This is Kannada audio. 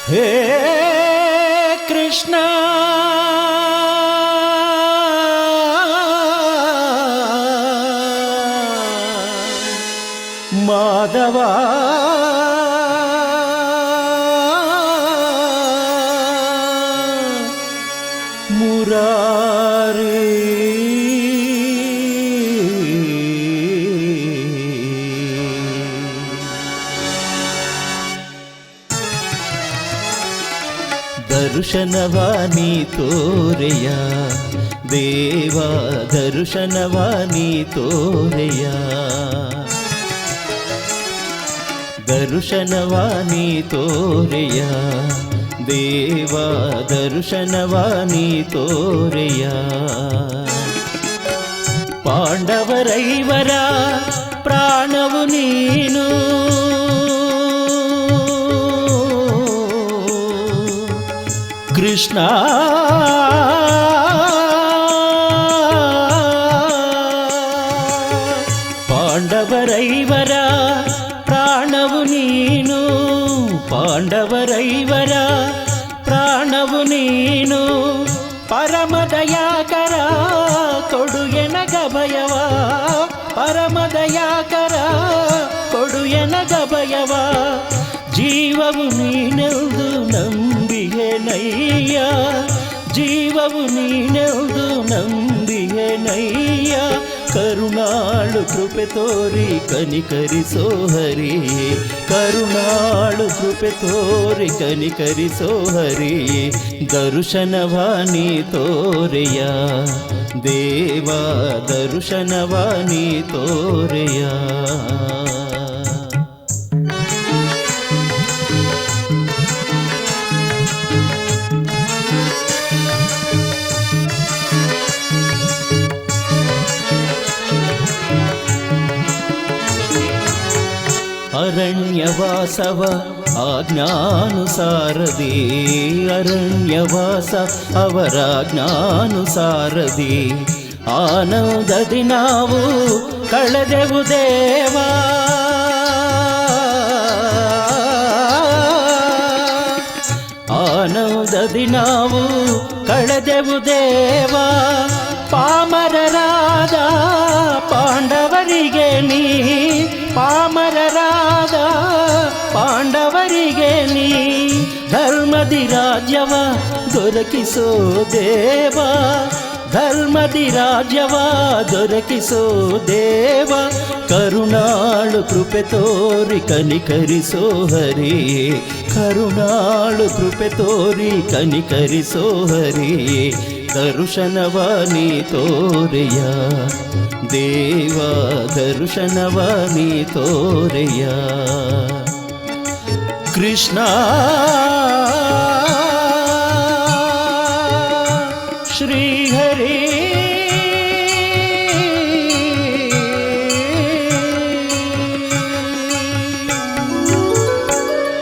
ಹೇ ಕೃಷ್ಣ ಮಾಧವ ಮುರಾರಿ ದರ್ಶನವಾನಿ ತೋರೆಯ ದೇವ ದರ್ಶನವಾನಿ ತೋರೆಯ ದರ್ಶನವಾನಿ ತೋರೆಯ ದೇವ ದರ್ಶನವಾನಿ ತೋರೆಯ ಪಾಂಡವರೈವರ ಪ್ರಾಣವು ನೀನು ಕೃಷ್ಣ ಪಾಂಡವರೈವರ ಪ್ರಾಣವು ನೀನು ಪಾಂಡವರೈವರ ಪ್ರಾಣವು ನೀನು ಪರಮದಯಾಕರ ಕೊಡು ಎನಗಭಯವ ಪರಮದಯಾಕರ ಕೊಡು ಎನಗಭಯವ ಜೀವವು ನೀನೆಲ್ದು ನಂಬಿಯೆನಯ್ಯ ಜೀವವು ನೀನೆಲ್ದು ನಂಬಿಯೆನಯ್ಯ ಕರುಣಾಳು ಕೃಪೆ ತೋರಿ ಕನಿಕರಿಸೋ ಹರಿ ಕರುಣಾಳು ಕೃಪೆ ತೋರಿ ಕನಿಕರಿಸೋ ಹರಿ ದರ್ಶನವಾನಿ ತೋರೆಯ ದೇವ ದರ್ಶನವಾನಿ ತೋರೆಯ ಅರಣ್ಯವಾಸವ ಆಜ್ಞಾನುಸಾರದಿ ಅರಣ್ಯವಾಸ ಅವರ ಜ್ಞಾನುಸಾರದಿ ಆನಂದದಿ ನಾವು ಕಳೆದೆವು ದೇವಾ ಆನಂದದಿ ನಾವು ಕಳೆದೆವು ದೇವಾ ಪಾಮರರಾದ ಪಾಂಡವರಿಗೆ ನೀ ಪಾಮರರಾದ ಪಾಂಡವರಿಗೆ ನೀ ಧರ್ಮದಿ ರಾಜ್ಯವ ದೊರಕಿಸೋ ದೇವ ಧರ್ಮದಿ ರಾಜ್ಯವ ದೊರಕಿಸೋ ದೇವ ಕರುಣಾಳು ಕೃಪೆ ತೋರಿ ಕನಿಕರಿಸೋ ಹರಿ ಕರುಣಾಳು ಕೃಪೆ ತೋರಿ ಕನಿಕರಿಸೋ ಹರಿ ದರ್ಶನವಾನಿ ತೋರೆಯ ದೇವ ದರ್ಶನವಾನಿ ತೋರೆಯ ಕೃಷ್ಣ